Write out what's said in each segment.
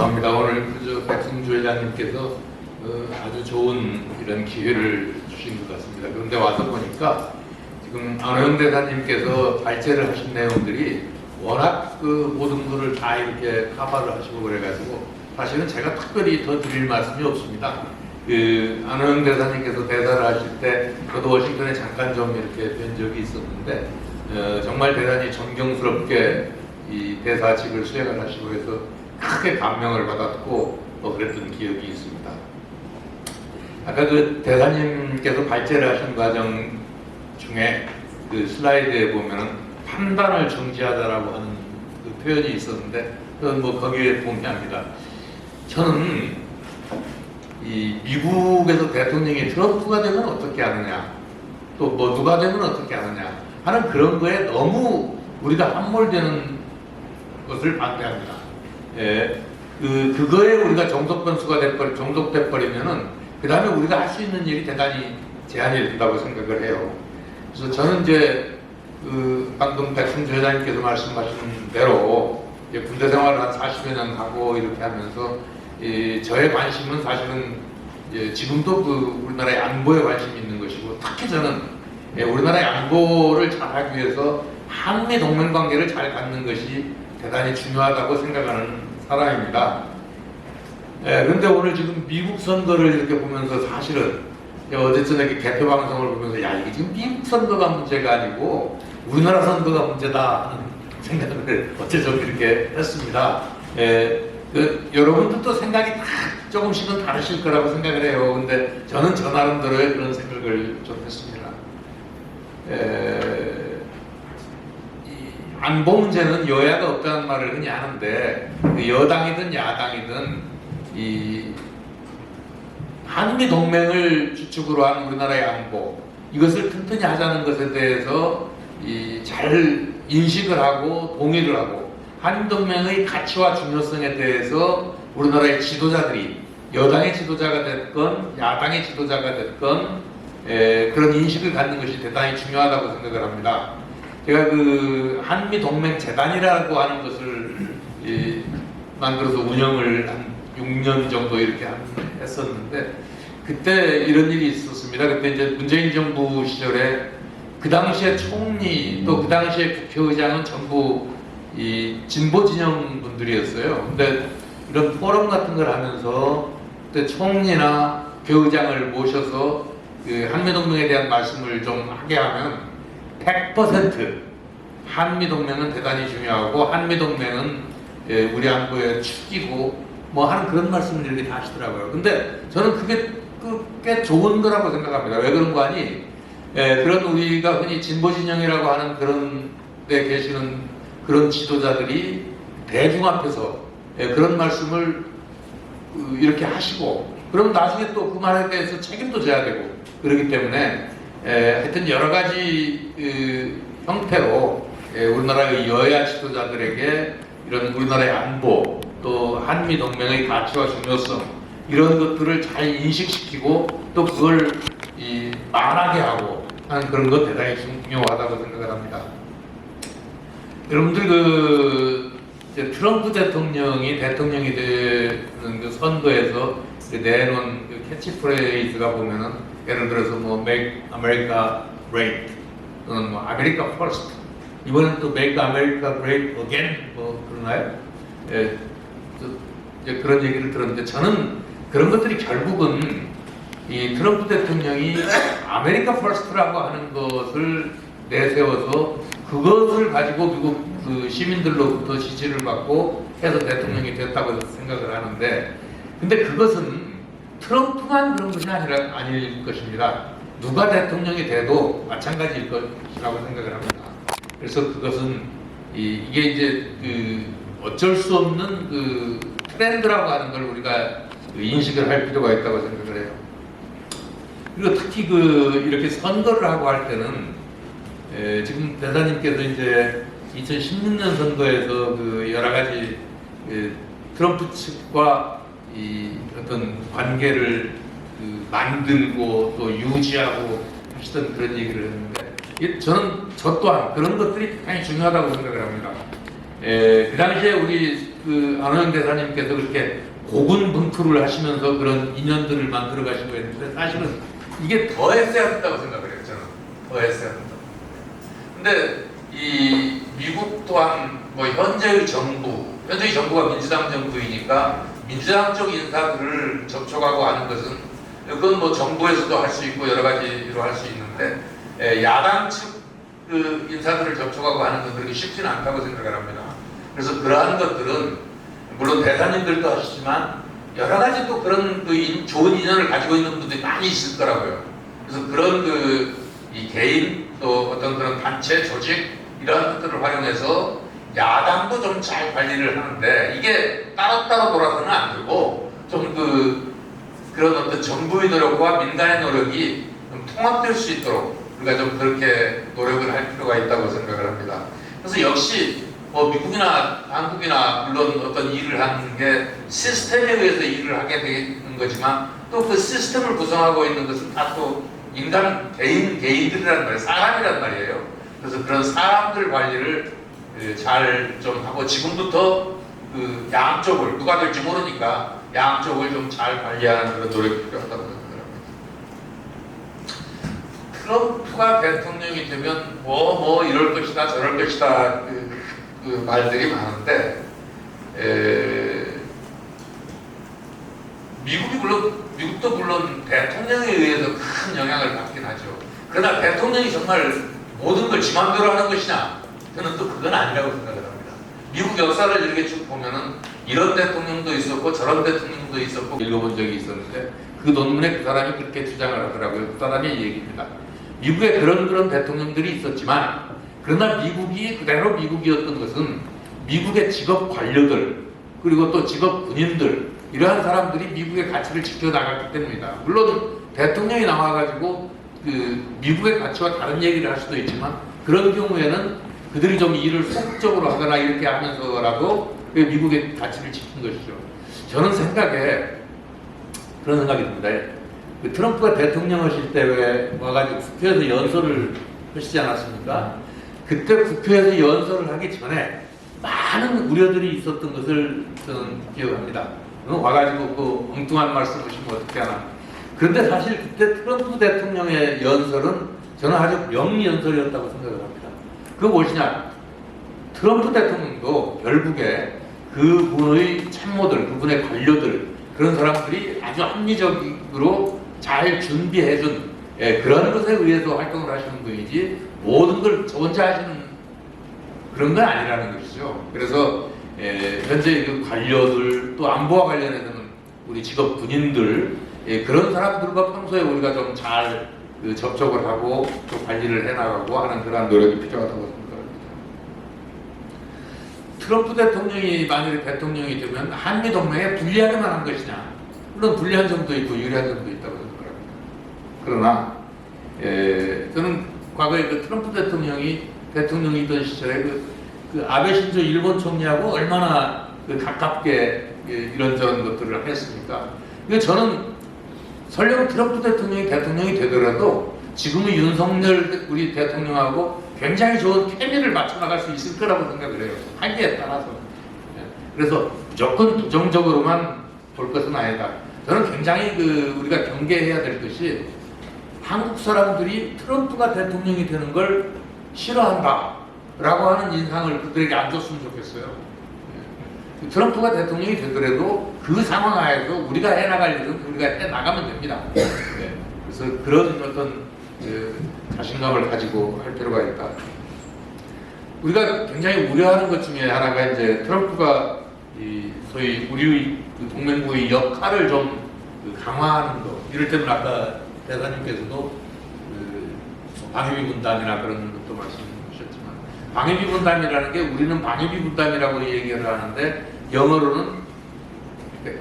죄송합니다. 오늘 백승주 회장님께서 아주 좋은 이런 기회를 주신 것 같습니다. 그런데 와서 보니까 지금 안호영 대사님께서 발제를 하신 내용들이 워낙 그 모든 것을 다 이렇게 커버를 하시고 그래가지고 사실은 제가 특별히 더 드릴 말씀이 없습니다. 안호영 대사님께서 대사를 하실 때 저도 워싱턴에 잠깐 좀 이렇게 뵌 적이 있었는데 정말 대단히 존경스럽게 이 대사직을 수행을 하시고 해서 크게 감명을 받았고 그랬던 기억이 있습니다. 아까 그 대사님께서 발제를 하신 과정 중에 그 슬라이드에 보면은 판단을 정지하다라고 하는 그 표현이 있었는데 그건 뭐 거기에 동의합니다. 저는 이 미국에서 대통령이 트럼프가 되면 어떻게 하느냐 또 뭐 누가 되면 어떻게 하느냐 하는 그런 거에 너무 우리가 함몰되는 것을 반대합니다. 예, 그거에 우리가 종속돼 버리면은 그 다음에 우리가 할 수 있는 일이 대단히 제한이 된다고 생각을 해요. 그래서 저는 이제 방금 백승주 회장님께서 말씀하신 대로 이제 군대 생활을 한 40여 년 하고 이렇게 하면서 저의 관심은 사실은 지금도 우리나라의 안보에 관심이 있는 것이고 특히 저는 우리나라의 안보를 잘하기 위해서 한미 동맹 관계를 잘 갖는 것이 대단히 중요하다고 생각하는 사람입니다. 그런데 오늘 지금 미국 선거를 이렇게 보면서 사실은 어제 저녁에 개표 방송을 보면서 야 이게 지금 미국 선거가 문제가 아니고 우리나라 선거가 문제다 하는 생각을 어째 좀 이렇게 했습니다. 여러분들도 생각이 다 조금씩은 다르실 거라고 생각을 해요. 근데 저는 저 나름대로의 그런 생각을 좀 했습니다. 안보 문제는 여야가 없다는 말을 흔히 하는데 여당이든 야당이든 이 한미 동맹을 주축으로 한 우리나라의 안보 이것을 튼튼히 하자는 것에 대해서 잘 인식을 하고 동의를 하고 한미 동맹의 가치와 중요성에 대해서 우리나라의 지도자들이 여당의 지도자가 됐건 야당의 지도자가 됐건 그런 인식을 갖는 것이 대단히 중요하다고 생각을 합니다. 제가 그 한미 동맹 재단이라고 하는 것을 만들어서 운영을 한 6년 정도 이렇게 했었는데 그때 이런 일이 있었습니다. 그때 이제 문재인 정부 시절에 그 당시에 총리 또 그 당시에 국회의장은 전부 이 진보 진영 분들이었어요. 근데 이런 포럼 같은 걸 하면서 그때 총리나 국회의장을 모셔서 그 한미 동맹에 대한 말씀을 좀 하게 하면 100% 한미 동맹은 대단히 중요하고 한미 동맹은 우리 안보의 축이고 뭐 하는 그런 말씀을 이렇게 다 하시더라고요. 근데 저는 그게 꽤 좋은 거라고 생각합니다. 왜 그런 거 아니? 그런 우리가 흔히 진보 진영이라고 하는 그런 데 계시는 그런 지도자들이 대중 앞에서 그런 말씀을 이렇게 하시고 그럼 나중에 또 그 말에 대해서 책임도 져야 되고 그렇기 때문에 하여튼 여러 가지 형태로 우리나라의 여야 지도자들에게 이런 우리나라의 안보 또 한미 동맹의 가치와 중요성 이런 것들을 잘 인식시키고 또 그걸 말하게 하고 하는 그런 것 대단히 중요하다고 생각을 합니다. 여러분들 트럼프 대통령이 되는 그 선거에서 내놓은 그 캐치프레이즈가 보면은 예를 들어서 뭐 Make America Great 또는 뭐 America First 이번엔 또 Make America Great Again 뭐 그러나요? 이제 그런 얘기를 들었는데 저는 그런 것들이 결국은 이 트럼프 대통령이 아메리카 퍼스트라고 하는 것을 내세워서 그것을 가지고 미국 그 시민들로부터 지지를 받고 해서 대통령이 됐다고 생각을 하는데 근데 그것은 트럼프만 그런 것이 아닐 것입니다. 누가 대통령이 돼도 마찬가지일 것이라고 생각을 합니다. 그래서 그것은 이게 이제 어쩔 수 없는 그 트렌드라고 하는 걸 우리가 인식을 할 필요가 있다고 생각을 해요. 그리고 특히 이렇게 선거를 하고 할 때는 지금 대사님께서 이제 2016년 선거에서 여러 가지 트럼프 측과 이 어떤 관계를 만들고 또 유지하고 하시던 그런 얘기를 했는데 저는 저 또한 그런 것들이 굉장히 중요하다고 생각을 합니다. 그 당시에 우리 그 안호영 대사님께서 그렇게 고군분투를 하시면서 그런 인연들을 만들어 가시고 했는데 사실은 이게 더 했어야 된다고 생각을 해요. 저는 더 했어야 된다고. 근데 이 미국 또한 뭐 현재의 정부가 민주당 정부이니까 민주당 쪽 인사들을 접촉하고 하는 것은 그건 뭐 정부에서도 할 수 있고 여러 가지로 할 수 있는데 야당 측 그 인사들을 접촉하고 하는 건 그렇게 쉽지는 않다고 생각을 합니다. 그래서 그러한 것들은 물론 대사님들도 하시지만 여러 가지 또 그런 그 좋은 인연을 가지고 있는 분들이 많이 있을 거라고요. 그래서 그런 그 이 개인 또 어떤 그런 단체 조직 이러한 것들을 활용해서 야당도 좀 잘 관리를 하는데 이게 따로따로 돌아서는 안 되고 좀 그런 어떤 정부의 노력과 민간의 노력이 좀 통합될 수 있도록 우리가 좀 그렇게 노력을 할 필요가 있다고 생각을 합니다. 그래서 역시 뭐 미국이나 한국이나 물론 어떤 일을 하는 게 시스템에 의해서 일을 하게 되는 거지만 또 그 시스템을 구성하고 있는 것은 다 또 인간 개인들이란 말이에요. 사람이란 말이에요. 그래서 그런 사람들 관리를 잘 좀 하고 지금부터 그 양쪽을 누가 될지 모르니까 양쪽을 좀 잘 관리하는 그런 노력이 필요하다고 생각합니다. 트럼프가 대통령이 되면 뭐 이럴 것이다 저럴 것이다 그 말들이 많은데 미국도 물론 대통령에 의해서 큰 영향을 받긴 하죠. 그러나 대통령이 정말 모든 걸 지 맘대로 하는 것이냐? 저는 또 그건 아니라고 생각을 합니다. 미국 역사를 이렇게 쭉 보면은 이런 대통령도 있었고 저런 대통령도 있었고 읽어본 적이 있었는데 그 논문에 그 사람이 그렇게 주장을 하더라고요. 그 사람의 얘기입니다. 미국에 그런 대통령들이 있었지만 그러나 미국이 그대로 미국이었던 것은 미국의 직업 관료들 그리고 또 직업 군인들 이러한 사람들이 미국의 가치를 지켜나갔기 때문입니다. 물론 대통령이 나와가지고 그 미국의 가치와 다른 얘기를 할 수도 있지만 그런 경우에는 그들이 좀 일을 소극적으로 하거나 이렇게 하면서라도 미국의 가치를 지킨 것이죠. 저는 그런 생각이 듭니다. 그 트럼프가 대통령 하실 때 왜 와가지고 국회에서 연설을 하시지 않았습니까? 그때 국회에서 연설을 하기 전에 많은 우려들이 있었던 것을 저는 기억합니다. 와가지고 그 엉뚱한 말씀 하시면 어떻게 하나. 그런데 사실 그때 트럼프 대통령의 연설은 저는 아주 명연설이었다고 생각을 합니다. 그거 무엇이냐? 트럼프 대통령도 결국에 그분의 참모들, 그분의 관료들 그런 사람들이 아주 합리적으로 잘 준비해준 그런 것에 의해서 활동을 하시는 분이지 모든 걸 저 혼자 하시는 그런 건 아니라는 것이죠. 그래서 현재 그 관료들 또 안보와 관련해서는 우리 직업 군인들 그런 사람들과 평소에 우리가 좀 잘 접촉을 하고 또 관리를 해나가고 하는 그런 노력이 필요하다고 생각합니다. 트럼프 대통령이 만약에 대통령이 되면 한미 동맹에 불리하게만 한 것이냐? 물론 불리한 점도 있고 유리한 점도 있다고 생각합니다. 그러나 저는 과거에 그 트럼프 대통령이던 시절에 그 아베 신조 일본 총리하고 얼마나 가깝게 이런저런 것들을 했습니까? 저는 설령 트럼프 대통령이 되더라도 지금의 윤석열 우리 대통령하고 굉장히 좋은 케미를 맞춰 나갈 수 있을 거라고 생각을 해요. 한계에 따라서. 그래서 무조건 부정적으로만 볼 것은 아니다. 저는 굉장히 우리가 경계해야 될 것이 한국 사람들이 트럼프가 대통령이 되는 걸 싫어한다 라고 하는 인상을 그들에게 안 줬으면 좋겠어요. 트럼프가 대통령이 되더라도 그 상황 하에서 우리가 해나갈 일은 우리가 해나가면 됩니다. 그래서 그런 어떤 자신감을 가지고 할 필요가 있다. 우리가 굉장히 우려하는 것 중에 하나가 이제 트럼프가 소위 우리 동맹국의 역할을 좀 강화하는 것. 이를테면 아까 대사님께서도 방위비 분담이나 그런 것도 말씀하셨지만 방위비 분담이라는 게 우리는 방위비 분담이라고 얘기를 하는데 영어로는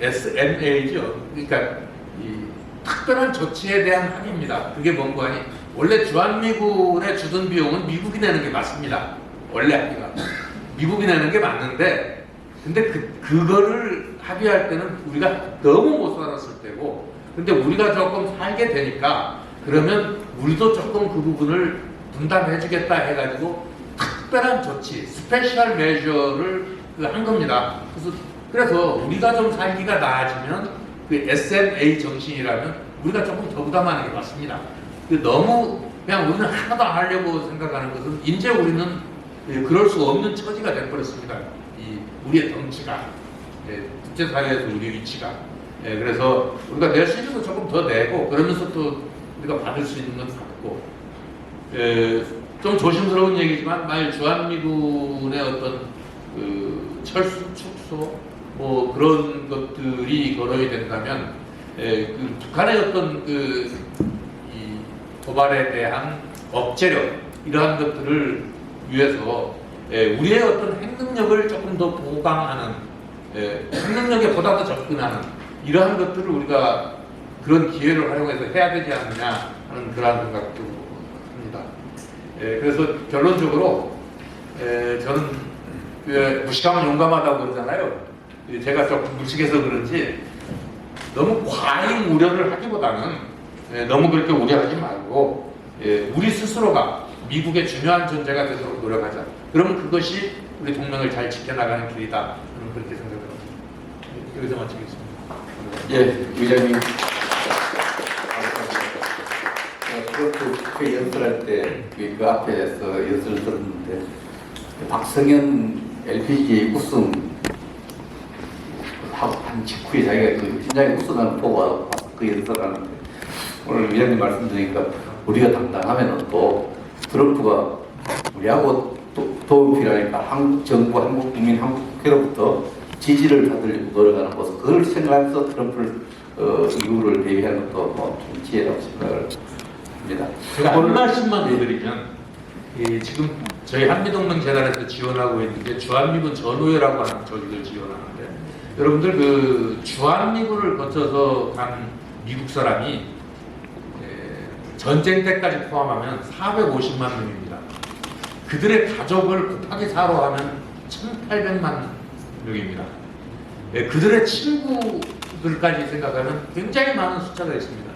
SMA죠. 그러니까 이 특별한 조치에 대한 합의입니다. 그게 뭔가 하니 원래 주한미군에 주던 비용은 미국이 내는 게 맞습니다. 원래 합의가 미국이 내는 게 맞는데 근데 그거를 합의할 때는 우리가 너무 못 살았을 때고 근데 우리가 조금 살게 되니까 그러면 우리도 조금 그 부분을 분담해 주겠다 해가지고 특별한 조치, 스페셜 메저를 한 겁니다. 그래서 우리가 좀 살기가 나아지면 그 SMA 정신이라면 우리가 조금 더 부담하는 게 맞습니다. 너무 그냥 우리는 하나도 안 하려고 생각하는 것은 이제 우리는 그럴 수 없는 처지가 되어버렸습니다. 우리의 덩치가, 국제사회에서 우리의 위치가. 그래서 우리가 낼 수 있는 거 조금 더 내고 그러면서 또 우리가 받을 수 있는 건 받고, 좀 조심스러운 얘기지만 만약 주한미군의 어떤 철수, 축소 뭐 그런 것들이 거론이 된다면 그 북한의 어떤 이 도발에 대한 억제력 이러한 것들을 위해서 우리의 어떤 핵능력을 조금 더 보강하는, 핵능력에 보다 더 접근하는 이러한 것들을 우리가 그런 기회를 활용해서 해야 되지 않느냐 하는 그러한 생각도 합니다. 그래서 결론적으로 저는 무식하면 용감하다고 그러잖아요. 제가 조금 무식해서 그런지 너무 과잉 우려를 하기보다는 너무 그렇게 우려하지 말고 우리 스스로가 미국의 중요한 존재가 되도록 노력하자. 그러면 그것이 우리 동맹을 잘 지켜나가는 길이다. 저는 그렇게 생각을 합니다. 여기서 마치겠습니다. 예, 의장님. 트럼프 연설할 때 그 앞에서 연설을 들었는데 박성현 LPG 우승 하고 한 직후에 자기가 그 현장에 우승하는 보고 그 연설하는데 오늘 위원님 말씀 드리니까 우리가 당당하면 또 트럼프가 우리하고 도움이 필요하니까 한국 정부, 한국 국민, 한국 국회로부터 지지를 받으려고 노력하는 모습, 그걸 생각하면서 트럼프를 이후를 대비하는 것도 뭐좀 지혜라고 생각을 합니다. 제가 한 말씀만 더 드리면 지금 저희 한미동맹재단에서 지원하고 있는 게 주한미군 전우회라고 하는 조직을 지원하는데, 여러분들 그 주한미군을 거쳐서 간 미국 사람이 전쟁 때까지 포함하면 450만 명입니다. 그들의 가족을 곱하기 4로 하면 1,800만 명입니다. 그들의 친구들까지 생각하면 굉장히 많은 숫자가 있습니다.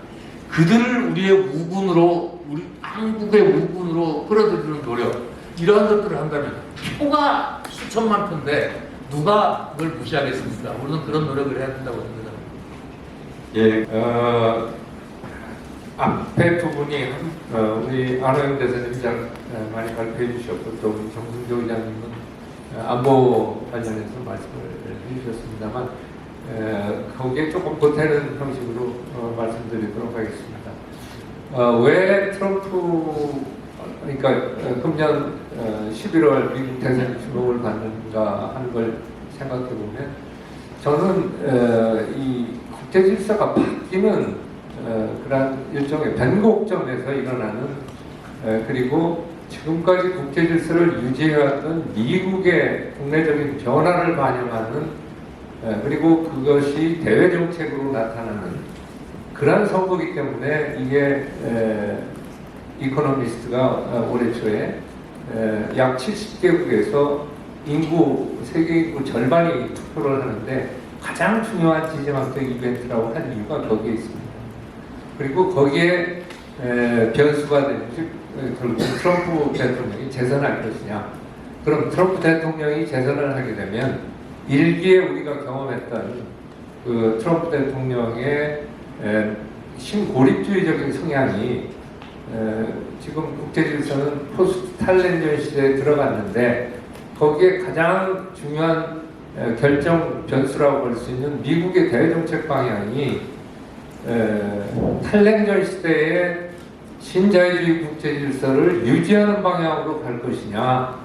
그들을 우리의 우군으로, 우리 한국의 우군으로 끌어들이는 노력, 이러한 것들을 한다면 표가 수천만 표인데 누가 그걸 무시하겠습니까? 우리는 그런 노력을 해야 된다고 생각합니다. 예, 앞에 두 분이 우리 안호영 대사님장 많이 발표해 주셨고 또 우리 정승조 의장님은 안보 관련해서 말씀을 해주셨습니다만 거기에 조금 보태는 형식으로 말씀드리도록 하겠습니다. 왜 트럼프, 그러니까 금년 11월 미국 대선 주목을 받는가 하는 걸 생각해 보면 저는 이 국제 질서가 바뀌는 그런 일종의 변곡점에서 일어나는, 그리고 지금까지 국제 질서를 유지해왔던 미국의 국내적인 변화를 반영하는, 그리고 그것이 대외 정책으로 나타나는 그러한 선거이기 때문에 이게 이코노미스트가 올해 초에 약 70개국에서 세계 인구 절반이 투표를 하는데 가장 중요한 지정학적 이벤트라고 한 이유가 거기에 있습니다. 그리고 거기에 변수가 된, 결국 트럼프 대통령이 재선할 것이냐. 그럼 트럼프 대통령이 재선을 하게 되면 일기에 우리가 경험했던 그 트럼프 대통령의 신고립주의적인 성향이 지금 국제질서는 포스트 탈렌전 시대에 들어갔는데 거기에 가장 중요한 결정 변수라고 볼 수 있는 미국의 대외정책 방향이 탈냉전 시대의 신자유주의 국제질서를 유지하는 방향으로 갈 것이냐,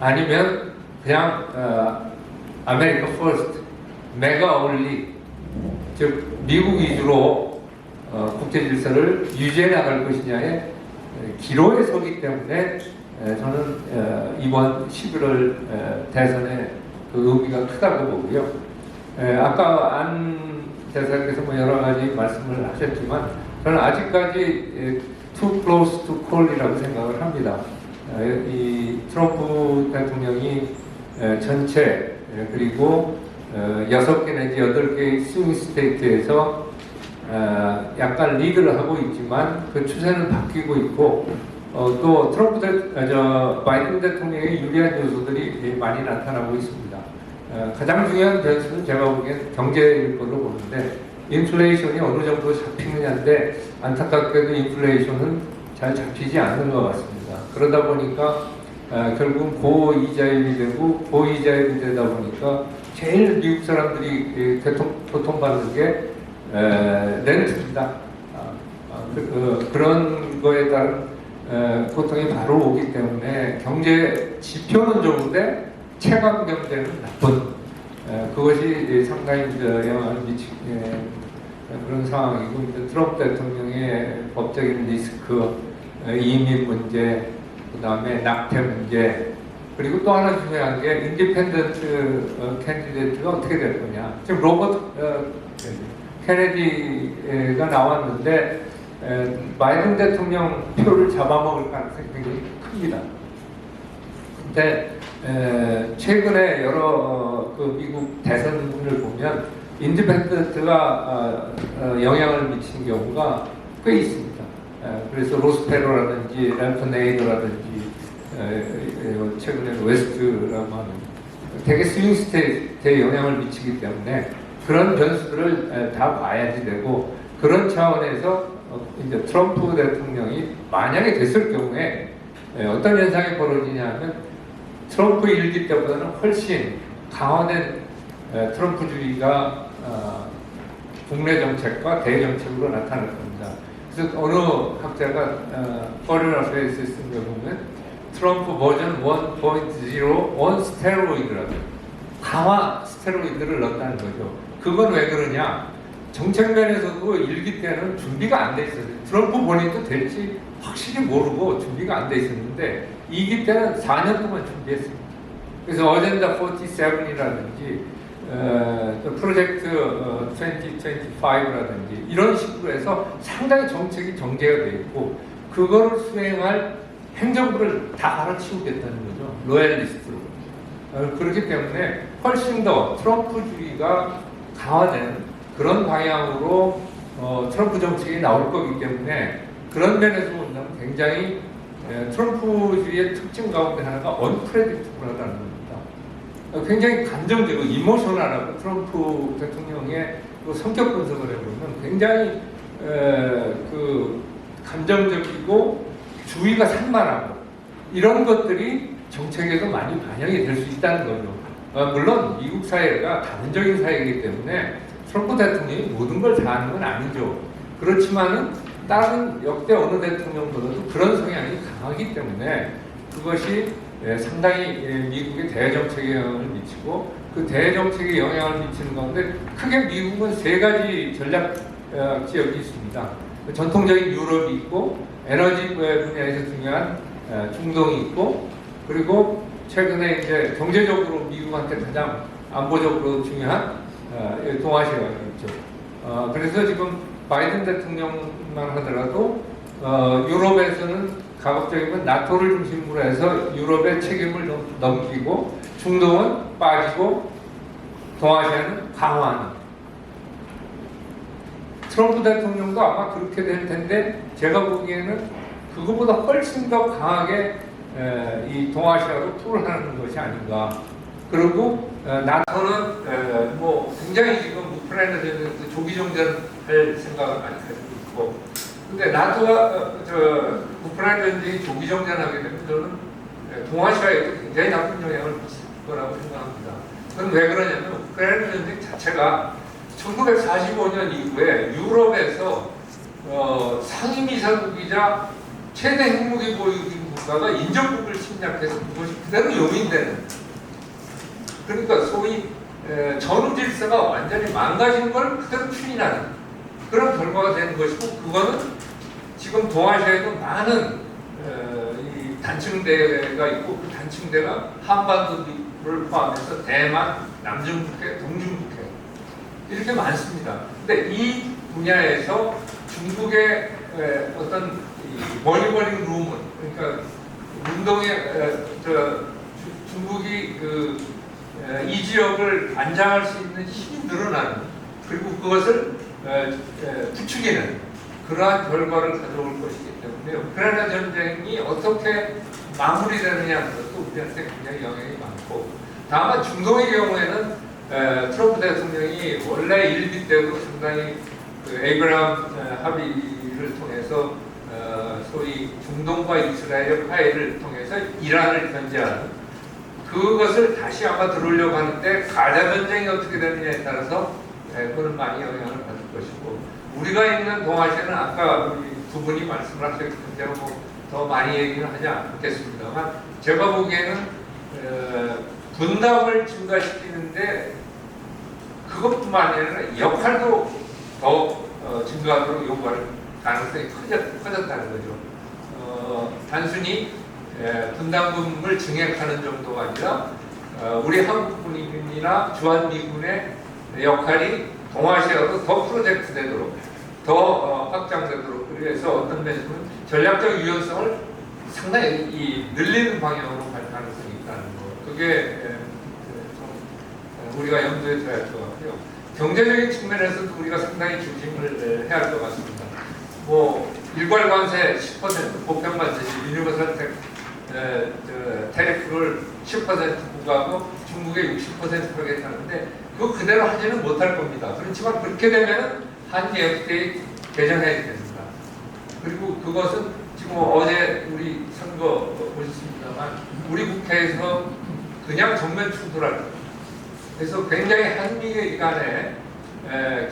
아니면 그냥 아메리카 퍼스트, 메가 올리, 즉 미국 위주로 국제질서를 유지해 나갈 것이냐의 기로에 서기 때문에 저는 이번 11월 대선의 그 의미가 크다고 보고요. 아까 안 대사께서 뭐 여러 가지 말씀을 하셨지만 저는 아직까지 too close to call이라고 생각을 합니다. 이 트럼프 대통령이 전체 그리고 6개 내지 8개의 스윙 스테이트에서 약간 리드를 하고 있지만 그 추세는 바뀌고 있고, 또 바이든 대통령의 유리한 요소들이 많이 나타나고 있습니다. 가장 중요한 변수는 제가 보기엔 경제일 걸로 보는데 인플레이션이 어느 정도 잡히느냐인데 안타깝게도 인플레이션은 잘 잡히지 않는 것 같습니다. 그러다 보니까 결국 고이자율이 되고 고이자율이 되다 보니까 제일 미국 사람들이 고통받는 게 렌트입니다. 그런 거에 따른 고통이 바로 오기 때문에 경제 지표는 좋은데 체감 경제는 나쁜 그것이 상당히 영향을 미치는 그런 상황이고 이제 트럼프 대통령의 법적인 리스크, 이민 문제, 그 다음에 낙태 문제 그리고 또 하나 중요한 게 인디펜던트 캔디데이트가 어떻게 될 거냐. 지금 로버트 케네디가 나왔는데 바이든 대통령 표를 잡아먹을 가능성이 굉장히 큽니다. 근데 최근에 여러 그 미국 대선을 보면 인디펜던트가 영향을 미친 경우가 꽤 있습니다. 그래서 로스페로라든지 램프네이더라든지 최근에 웨스트라고 하는 되게 스윙 스테이트에 영향을 미치기 때문에 그런 변수들을 다 봐야지 되고 그런 차원에서 이제 트럼프 대통령이 만약에 됐을 경우에 어떤 현상이 벌어지냐면 트럼프 일기 때보다는 훨씬 강화된 트럼프주의가 국내 정책과 대정책으로 나타날 겁니다. 그래서 어느 학자가 Foreign Affairs에 쓴 걸 보면 트럼프 버전 1.0 원 스테로이드라고 강화 스테로이드를 넣었다는 거죠. 그건 왜 그러냐? 정책 면에서도 일기 때는 준비가 안 돼 있었어요. 트럼프 본인도 될지 확실히 모르고 준비가 안 돼 있었는데 2기 때는 4년 동안 준비했습니다. 그래서 어젠다 47이라든지 프로젝트 2025라든지 이런 식으로 해서 상당히 정책이 정제가 되어 있고 그거를 수행할 행정부를 다 갈아치우겠다는 거죠. 로얄리스트로. 그렇기 때문에 훨씬 더 트럼프주의가 강화되는 그런 방향으로 트럼프 정책이 나올 거기 때문에 그런 면에서 본다면 굉장히 트럼프주의의 특징 가운데 하나가 언프레딕티블하다는 겁니다. 굉장히 감정적이고 이모셔널하고 트럼프 대통령의 그 성격 분석을 해보면 굉장히 그 감정적이고 주의가 산만하고 이런 것들이 정책에도 많이 반영이 될 수 있다는 거죠. 물론 미국 사회가 다문적인 사회이기 때문에 트럼프 대통령이 모든 걸 다 하는 건 아니죠. 그렇지만은 다른 역대 어느 대통령보다도 그런 성향이 강하기 때문에 그것이 상당히 미국의 대정책에 영향을 미치고 그 대정책에 영향을 미치는 가운데 크게 미국은 세 가지 전략 지역이 있습니다. 전통적인 유럽이 있고 에너지 분야에서 중요한 중동이 있고 그리고 최근에 이제 경제적으로 미국한테 가장 안보적으로 중요한 동아시아가 있죠. 그래서 지금 바이든 대통령만 하더라도 유럽에서는 가급적이면 나토를 중심으로 해서 유럽의 책임을 넘기고 중동은 빠지고 동아시아는 강화하는 트럼프 대통령도 아마 그렇게 될 텐데 제가 보기에는 그거보다 훨씬 더 강하게 이 동아시아로 투를 하는 것이 아닌가. 그리고 나토는 뭐 굉장히 지금 우크라이나 대해서 조기 정전할 생각을 많이 가지고 있고, 근데 나토가 우크라이나 전쟁이 조기 정전하게 되면 저는 동아시아에도 굉장히 나쁜 영향을 미칠 거라고 생각합니다. 그건 왜 그러냐면 우크라이나 전쟁 자체가 1945년 이후에 유럽에서 상임이사국이자 최대 핵무기 보유국 국가가 인접국을 침략해서 그것이 그대로 용인되는, 그러니까 소위 전후 질서가 완전히 망가진 걸 그대로 추인하는 그런 결과가 되는 것이고, 그거는 지금 동아시아에도 많은 이 단층대가 있고 그 단층대가 한반도를 포함해서 대만, 남중북해, 동중북해 이렇게 많습니다. 근데 이 분야에서 중국의 어떤 머니버링 룸은, 그러니까 운동의 중국이 이 지역을 안장할 수 있는 힘이 늘어나는, 그리고 그것을 부추기는 그러한 결과를 가져올 것이기 때문에 근데 우크라이나 전쟁이 어떻게 마무리되느냐는 것도 우리한테 굉장히 영향이 많고, 다만 중동의 경우에는 트럼프 대통령이 원래 일기 때도 상당히 그 에이브라함 합의를 통해서 소위 중동과 이스라엘의 화해를 통해서 이란을 견제하는 그것을 다시 아마 들어오려고 하는데, 가자 전쟁이 어떻게 되느냐에 따라서 그건 많이 영향을 받을 것이고, 우리가 있는 동아시아는 아까 우리 두 분이 말씀을 하셨기 때문에 제가 더 많이 얘기는 하지 않겠습니다만, 제가 보기에는 분담을 증가시키는데 그것뿐만 아니라 역할도 더 증가하도록 요구할 가능성이 커졌다는 거죠. 단순히 분담금을 증액하는 정도가 아니라 우리 한국군이나 주한미군의 역할이 동아시아로 더 프로젝트 되도록, 더 확장되도록, 그래서 어떤 면에서는 전략적 유연성을 상당히 늘리는 방향으로 갈 가능성이 있다는 거. 그게 좀 우리가 염두에 둬야 할 것 같고요. 경제적인 측면에서도 우리가 상당히 조심을 해야 할 것 같습니다. 뭐 일괄 관세 10%, 보편 관세지, 유니버설 테리프를 10% 부과하고 중국에 60% 하겠다는데 그거 그대로 하지는 못할 겁니다. 그렇지만 그렇게 되면 한미 FTA 개정해야 됩니다. 그리고 그것은 지금 어제 우리 선거 보셨습니다만 우리 국회에서 그냥 정면 충돌할 겁니다. 그래서 굉장히 한미 간에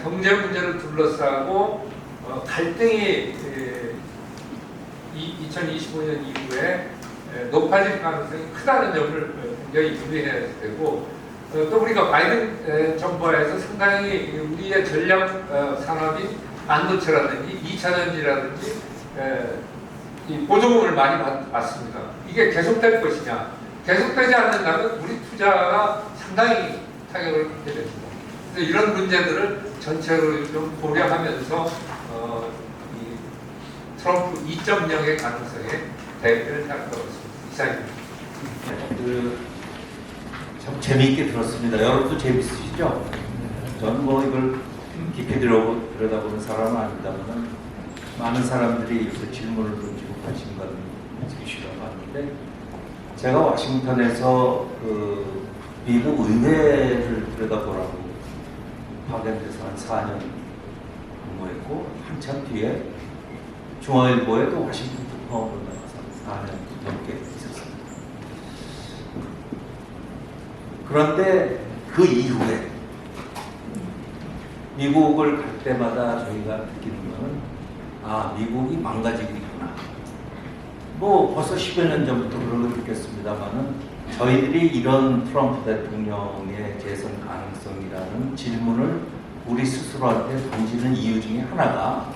경제 문제를 둘러싸고 갈등이 2025년 이후에 높아질 가능성이 크다는 점을 굉장히 유의해야 되고, 또 우리가 바이든 정부에서 상당히 우리의 전략 산업인 반도체라든지 2차 전지라든지 이 보조금을 많이 받습니다. 이게 계속될 것이냐? 계속되지 않는다면 우리 투자가 상당히 타격을 받게 됩니다. 그래서 이런 문제들을 전체로 좀 고려하면서 이 트럼프 2.0의 가능성에 대비를 할 것 같습니다. 이상입니다. 참 재미있게 들었습니다. 여러분도 재밌으시죠? 저는 뭐 이걸 깊이 들여다보는 사람은 아닙니다만 많은 사람들이 이렇게 질문을 던지고 관심을 가지시려고 하는데, 제가 워싱턴에서 그 미국 의회를 들여다보라고 파견돼서 한 4년 근무했고, 한참 뒤에 중앙일보에도 워싱턴 특파원으로 나가서 4년 넘게 있었습니다. 그런데 그 이후에 미국을 갈 때마다 저희가 느끼는 것은, 아, 미국이 망가지고 있구나. 뭐 벌써 10여 년 전부터 그런 걸 느꼈습니다만은, 저희들이 이런 트럼프 대통령의 재선 가능성이라는 질문을 우리 스스로한테 던지는 이유 중에 하나가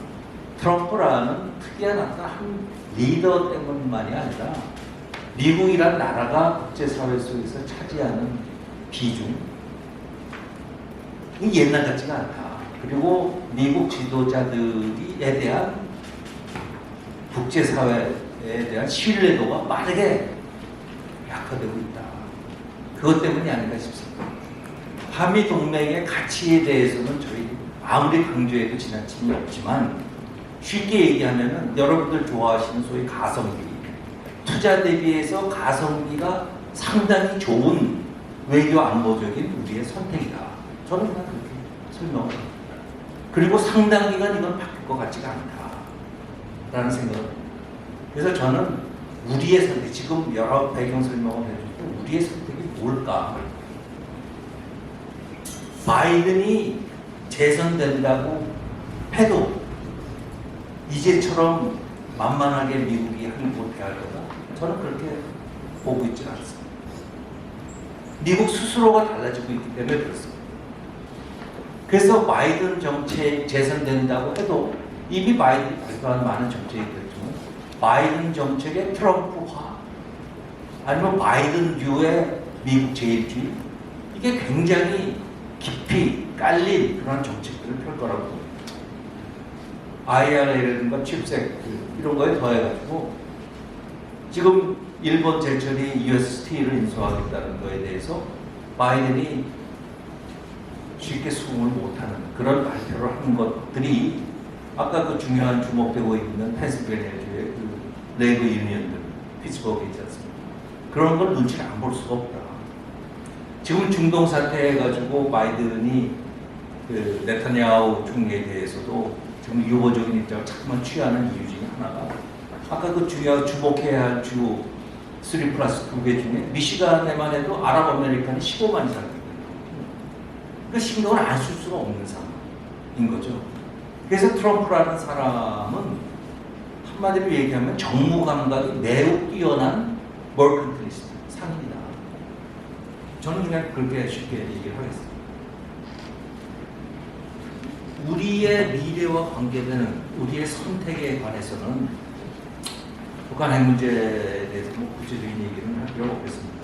트럼프라는 특이한 어떤 한 리더 때문만이 아니라 미국이란 나라가 국제사회 속에서 차지하는 비중, 이 옛날 같지가 않다. 그리고 미국 지도자들에 대한 국제사회에 대한 신뢰도가 빠르게 약화되고 있다. 그것 때문이 아닌가 싶습니다. 한미 동맹의 가치에 대해서는 저희 아무리 강조해도 지나침이 없지만, 쉽게 얘기하면은 여러분들 좋아하시는 소위 가성비, 투자 대비해서 가성비가 상당히 좋은 외교 안보적인 우리의 선택이다. 저는 그냥 그렇게 설명을 합니다. 그리고 상당 기간 이건 바뀔 것 같지가 않다라는 생각을. 그래서 저는 우리의 선택, 지금 여러 배경 설명을 해주고 우리의 선택이 뭘까? 바이든이 재선된다고 해도 이제처럼 만만하게 미국이 한국을 대할 거다? 저는 그렇게 보고 있지 않습니다. 미국 스스로가 달라지고 있기 때문에 그렇습니다. 그래서 바이든 정책 재선된다고 해도 이미 바이든이 발표한 많은 정책이 있겠지만, 바이든 정책의 트럼프화 아니면 바이든류의 미국 제일주의, 이게 굉장히 깊이 깔린 그런 정책들을 펼 거라고 봅니다. IRA라든가 칩셋 이런 거에 더해가지고 지금 일본 제철이 US 스틸을 인수하겠다는 거에 대해서 바이든이 쉽게 수긍을 못하는 그런 발표를 하는 것들이, 아까 그 중요한 주목되고 있는 펜실베니아주의 그 레이버 유니언들 피츠버그에 있지 않습니까? 그런 걸 눈치를 안 볼 수가 없다. 지금 중동 사태 해가지고 바이든이 그 네타냐후 총리에 대해서도 지금 유보적인 입장을 자꾸만 취하는 이유 중에 하나가 아까 그 중요한 주목해야 할 주 3+2개 중에 미시간에만 해도 아랍 아메리칸이 15만이 살거든요. 그 신경을 안 쓸 수가 없는 상황인 거죠. 그래서 트럼프라는 사람은 한마디로 얘기하면 정무 감각이 매우 뛰어난 머컨트리스트 상입니다. 저는 그냥 그렇게 쉽게 얘기를 하겠습니다. 우리의 미래와 관계되는 우리의 선택에 관해서는 북한 핵 문제에 대해서 구체적인 얘기는 할 필요가 없겠습니다.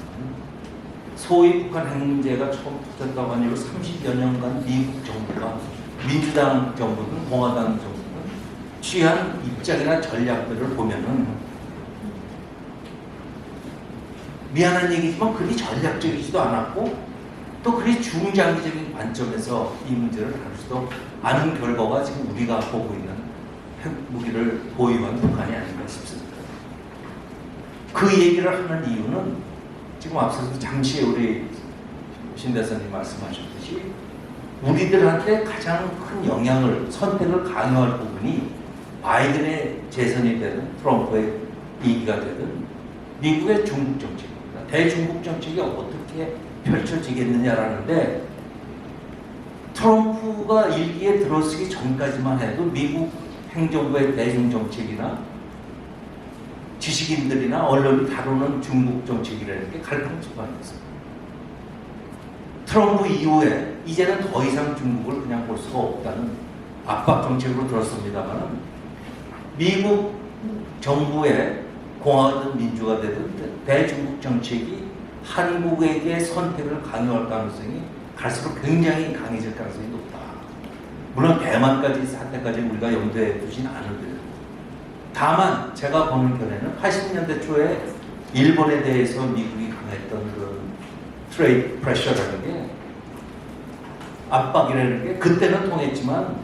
소위 북한 핵 문제가 처음 터졌다고 하는 이후 30여 년간 미국 정부가 민주당 정부든 공화당 정부든 취한 입장이나 전략들을 보면은 미안한 얘기지만 그리 전략적이지도 않았고 또 그리 중장기적인 관점에서 이 문제를 다루지도 않은 결과가 지금 우리가 보고 있는 핵무기를 보유한 북한이 아닌가 싶습니다. 그 얘기를 하는 이유는 지금 앞서서 잠시 우리 신 대사님 말씀하셨듯이 우리들한테 가장 큰 영향을 선택을 강요할 부분이 바이든의 재선이 되든 트럼프의 이기가 되든 미국의 중국 정책입니다. 대중국 정책이 어떻게 펼쳐지겠느냐라는데 트럼프가 일기에 들어서기 전까지만 해도 미국 행정부의 대중 정책이나 지식인들이나 언론이 다루는 중국 정책이라는 게 갈팡질팡했어요. 트럼프 이후에 이제는 더 이상 중국을 그냥 볼 수가 없다는 압박 정책으로 들었습니다만 미국 정부의 공화든 민주가 되든 대중국 정책이 한국에게 선택을 강요할 가능성이 갈수록 굉장히 강해질 가능성이 높다. 물론 대만까지 사태까지 우리가 염두에 두진 않은데요. 다만 제가 보는 견해는 80년대 초에 일본에 대해서 미국이 강했던 그런 트레이드 프레셔라는 게 압박이라는 게 그때는 통했지만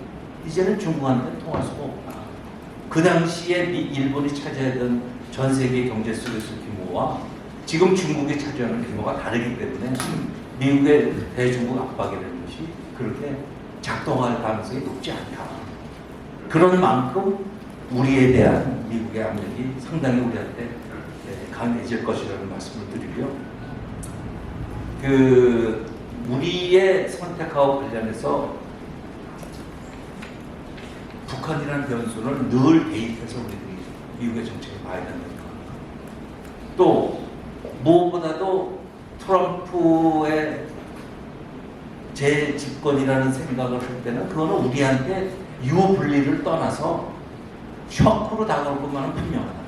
이제는 중국한테는 통할 수가 없다. 그 당시에 일본이 차지하던 전 세계 경제 속에서 규모와 지금 중국이 차지하는 규모가 다르기 때문에 미국의 대중국 압박이라는 것이 그렇게 작동할 가능성이 높지 않다. 그런 만큼 우리에 대한 미국의 압력이 상당히 우리한테 강해질 것이라는 말씀을 드리고요. 우리의 선택하고 관련해서 북한이라는 변수는 늘 대입해서 우리들이 미국의 정책을 봐야 된다니까. 또 무엇보다도 트럼프의 재집권이라는 생각을 할 때는 그거는 우리한테 유불리를 떠나서 쇼크로 다가올 것만은 분명하다.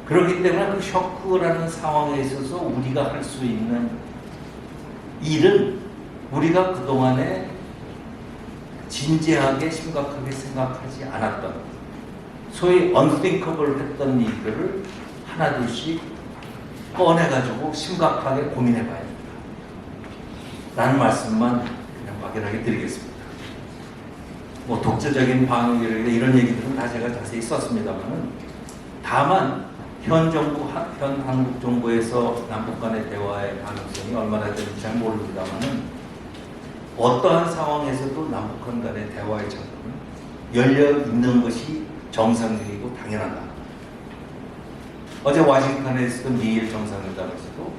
그렇기 때문에 그 쇼크라는 상황에 있어서 우리가 할 수 있는 일은 우리가 그동안에 진지하게 심각하게 생각하지 않았던 소위 unthinkable 했던 일들을 하나둘씩 꺼내가지고 심각하게 고민해봐야 된다. 라는 말씀만 그냥 막연하게 드리겠습니다. 뭐 독재적인 방역이라든가 이런 얘기들은 다 제가 자세히 썼습니다만은 다만 현 한국 정부에서 남북 간의 대화의 가능성이 얼마나 되는지 잘 모릅니다만은 어떠한 상황에서도 남북한 간의 대화의 창구는 열려 있는 것이 정상적이고 당연하다. 어제 와싱턴에 있었던 미일 정상회담에서도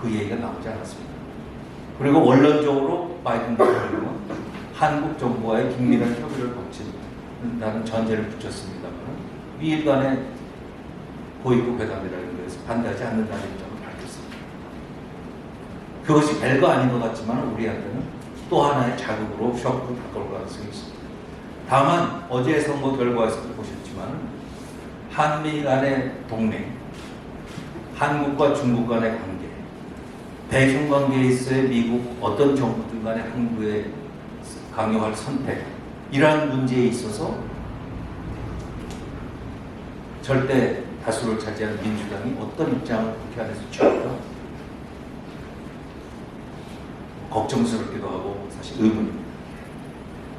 그 얘기가 나오지 않았습니다. 그리고 원론적으로 바이든 대통령은 한국 정부와의 긴밀한 협의를 거친다는 전제를 붙였습니다만 미일 간의 고위급 회담이라는 것에서 반대하지 않는다는 입장을 밝혔습니다. 그것이 별거 아닌 것 같지만 우리한테는 또 하나의 자극으로 쇼크로 다가올 가능성이 있습니다. 다만 어제 선거 결과에서도 보셨지만 한미 간의 동맹, 한국과 중국 간의 관계, 배경 관계에 있어의 미국 어떤 정부들 간의 한국에 강요할 선택 이러한 문제에 있어서 절대 다수를 차지하는 민주당이 어떤 입장을 국회 안에서 취할까 걱정스럽기도 하고 사실 의문입니다.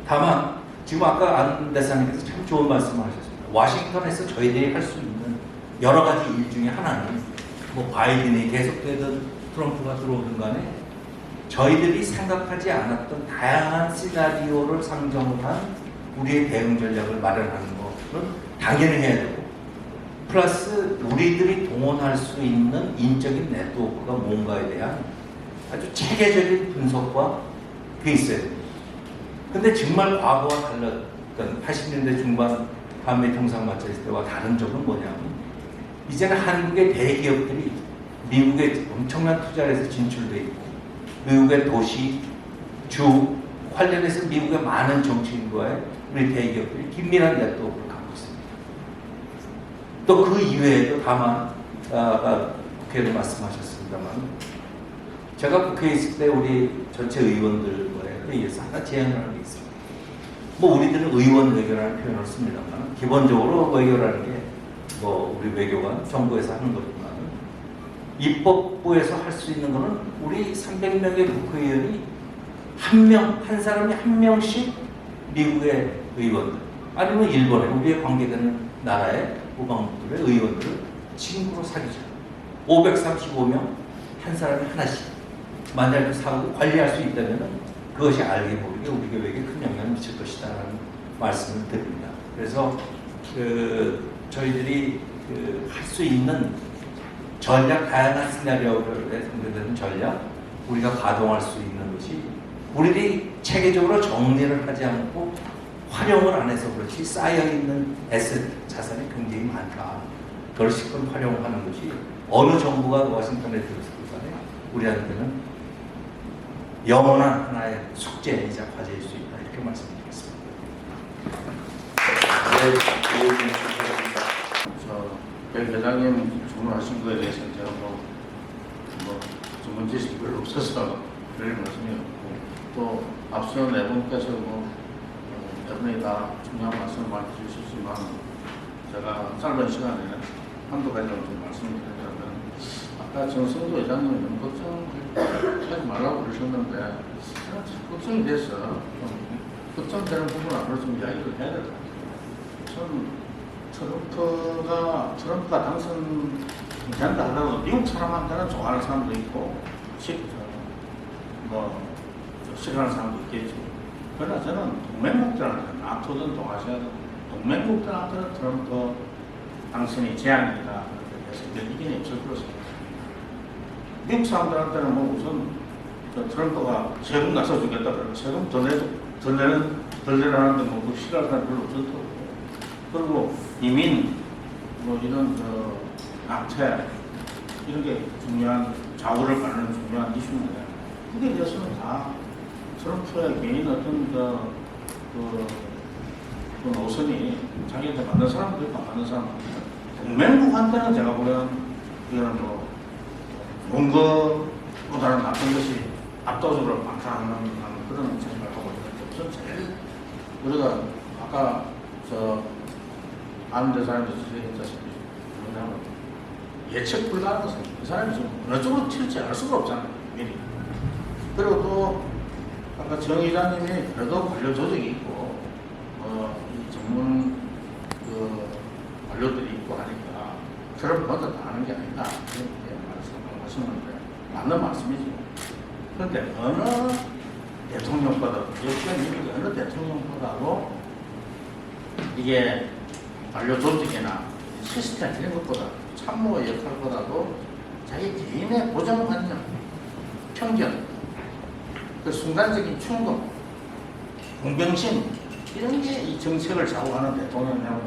다만 지금 아까 안 대사님께서 참 좋은 말씀을 하셨습니다. 와싱턴에서 저희들이 할 수 있는 여러 가지 일 중에 하나는 뭐 바이든이 계속되든 트럼프가 들어오든 간에 저희들이 생각하지 않았던 다양한 시나리오를 상정을 한 우리의 대응 전략을 마련하는 것은 당연히 해야 되고, 플러스 우리들이 동원할 수 있는 인적인 네트워크가 뭔가에 대한 아주 체계적인 분석과 그게 있어야 됩니다. 근데 정말 과거와 달랐던 80년대 중반 한미 정상마찰 때와 다른 점은 뭐냐면, 이제는 한국의 대기업들이 미국에 엄청난 투자를 해서 진출돼 있고, 미국의 도시, 주 관련해서 미국의 많은 정치인과의 우리 대기업들이 긴밀한 네트워크를 갖고 있습니다. 또 그 이외에도 다만 국회의원 말씀하셨습니다만, 제가 국회에 있을 때 우리 전체 의원들과의 회의에서 하나 제안을 하는 게 있습니다. 뭐 우리들은 의원 외교라는 표현을 씁니다만, 기본적으로 외교라는 게 뭐 우리 외교관, 정부에서 하는 거지만, 입법부에서 할 수 있는 거는 우리 300명의 국회의원이 한 사람이 한 명씩 미국의 의원들, 아니면 일본에 우리의 관계되는 나라의 국방부들의 의원들을 친구로 사귀자. 535명, 한 사람이 하나씩. 만약 그 사업을 관리할 수 있다면 그것이 알게 모르게 우리 교육에 큰 영향을 미칠 것이다라는 말씀을 드립니다. 그래서 저희들이 할 수 있는 전략, 다양한 시나리오에 상대되는 전략, 우리가 가동할 수 있는 것이, 우리들이 체계적으로 정리를 하지 않고 활용을 안 해서 그렇지 쌓여있는 에셋, 자산이 굉장히 많다. 그걸 실컷 활용하는 것이 어느 정부가 워싱턴에 들었을 간에 우리한테는 영원한 하나의 숙제이자 과제일 수 있다. 이렇게 말씀드리겠습니다. 백 회장님 주문하신 거에 대해서 제가 뭐 전문 지식이 별로 없어서 별 말씀이 없고, 또 앞서 네 분께서 여러분이 다 중요한 말씀을 많이 주셨지만, 제가 짧은 시간에 한두 가지 좀 말씀드리자면, 아까 정성도 회장님이 너무 걱정하지 말라고 그러셨는데, 제가 참 걱정이 돼서 좀 걱정되는 부분 앞으로 좀 이야기를 해야 될 것 같아요. 저는 트럼프가 당선된다 하더라도 미국 사람한테는 좋아하는 사람도 있고 싫어하는 사람도 있겠죠. 그러나 저는 동맹국들한테는, 나토든 동아시아든 동맹국들한테는 트럼프 당선이 재앙이다 그래서 이견이 없을 거라고 생각합니다. 미국 사람들한테는 뭐 우선 트럼프가 세금 낮춰주겠다 그러면 세금 덜 내라는데 뭐 싫어하는 사람 별로 없을 거고, 그리고 이민, 뭐 이런 낙태, 이런 게 중요한, 좌우를 가르는 중요한 이슈인데, 그게 대해서는 다 트럼프의 개인 어떤 그 노선이 자기한테 맞는 사람도 있고 안 맞는 사람도 있고, 동맹국한테는 제가 보면 이거는 뭐 좋은 것보다는 나쁜 것이 압도적으로 많다는 그런 생각을 하고 있는데, 우선 제일 우리가 아까 아는 사람들이 얘기했다시피 뭐냐면 예측 불가한 것은 그 사람이 좀 어느 쪽으로 튈지 알 수가 없잖아요, 미리. 그리고 또 아까 정 의장님이 그래도 관료 조직이 있고 이 전문 관료들이 있고 하니까 트럼프 혼자 다 하는 게 아니다 이렇게 말씀하셨는데 맞는 말씀이죠. 그런데 어느 대통령보다도, 역시 미국의 어느 대통령보다도 이게 관료 조직이나 시스템 이런 것보다, 참모의 역할보다도 자기 개인의 고정관념, 편견, 그 순간적인 충동, 공병심, 이런 게 이 정책을 좌우하는 대통령이라고.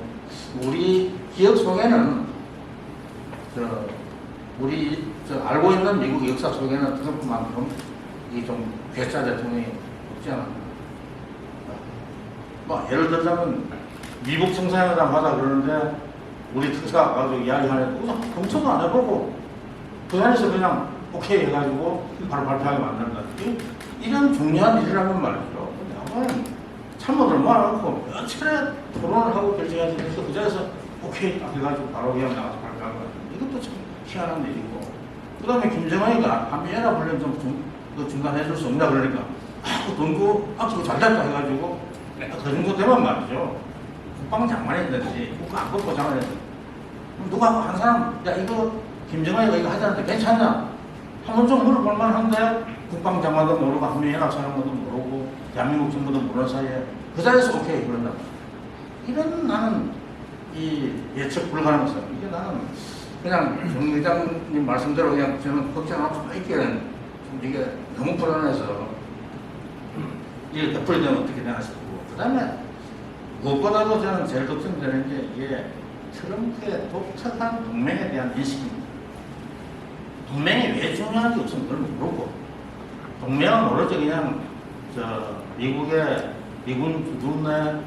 우리 기억 속에는 우리 알고 있는 미국 역사 속에는 트럼프만큼 이 좀 괴짜 대통령이 없지 않았나. 뭐 예를 들자면 미국 정상회담 하자 그러는데 우리 특사 가지고 이야기하는데 검토도 안 해보고 부산에서 그냥 오케이 해가지고 바로 발표하게 만든다. 이런 중요한 일이라면 말이죠. 근데 아무튼 참모들 모아놓고 몇 차례 토론을 하고 결정해야 되는데 그 자리에서 오케이 딱 해가지고 바로 그냥 나가서 발표하는 거예요. 이것도 참 희한한 일이고, 그 다음에 김정은이가 한미연합 훈련 좀 중단해줄 수 없나 그러니까 돈 앞으로 잘 됐다 해가지고, 그 정도 되면 말이죠. 국방장관이든지 국가안보부 장관이든지 누가 한 사람, 야, 이거 김정은이가 이거 하자는데 괜찮냐? 한번 좀 물어볼 만한데 국방장관도 모르고 한미 연합사령관도 모르고 대한민국 정부도 모르는 사이에 그 자리에서 오케이 그런다. 이런 나는 이 예측 불가능성 이게 나는 그냥 정 의장님 말씀대로 그냥 저는 걱정하고 있기에는 좀 이게 너무 불안해서 이게 되풀이 되면 어떻게 되나 싶고 그 다음에 무엇보다도 저는 제일 걱정되는 게 이게 트럼프의 독특한 동맹에 대한 인식입니다. 동맹이 왜 중요한지 우선 그걸 모르고 동맹은 오로지 그냥 미국의 미군 주둔의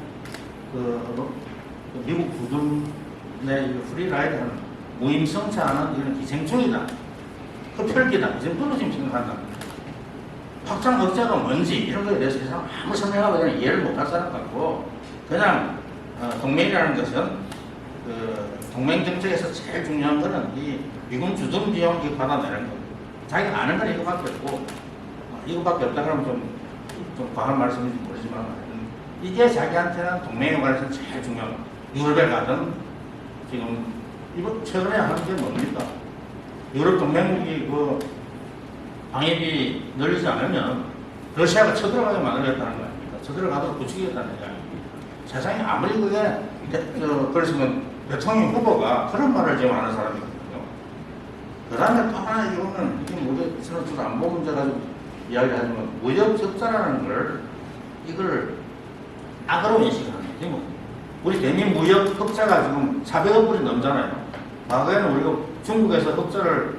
미국 주둔의 프리라이드하는 무임승차하는 이런 기생충이다. 흡혈귀다. 이 정도로 지금 생각한다. 확장 억제가 뭔지 이런 거에 대해서 세상 아무 설명하고 그냥 이해를 못할 사람 같고 그냥 동맹이라는 것은 동맹 정책에서 제일 중요한 거는 이 미군 주둔 비용 이거 받아내는 거. 자기가 아는 건 이거밖에 없고 이거밖에 없다 그러면 좀 과한 말씀인지 모르지만 이게 자기한테는 동맹에 관해서 제일 중요한 거. 유럽에 가든 지금 이거 최근에 하는 게 뭡니까? 유럽 동맹국이 그 방위비 늘리지 않으면 러시아가 쳐들어가게 만들겠다는 거 아닙니까? 쳐들어가도록 부추기겠다는 거 아닙니까? 세상에 아무리 그게 그랬으면 대통령 후보가 그런 말을 지금 하는 사람이거든요. 그 다음에 또 하나 이거는 이게 무역, 저는 안보 문제 가지고 이야기하지만 무역 적자라는 걸 이걸 악으로 인식하는 거죠. 우리 대미 무역 흑자가 지금 400억 불이 넘잖아요. 과거에는 우리가 중국에서 흑자를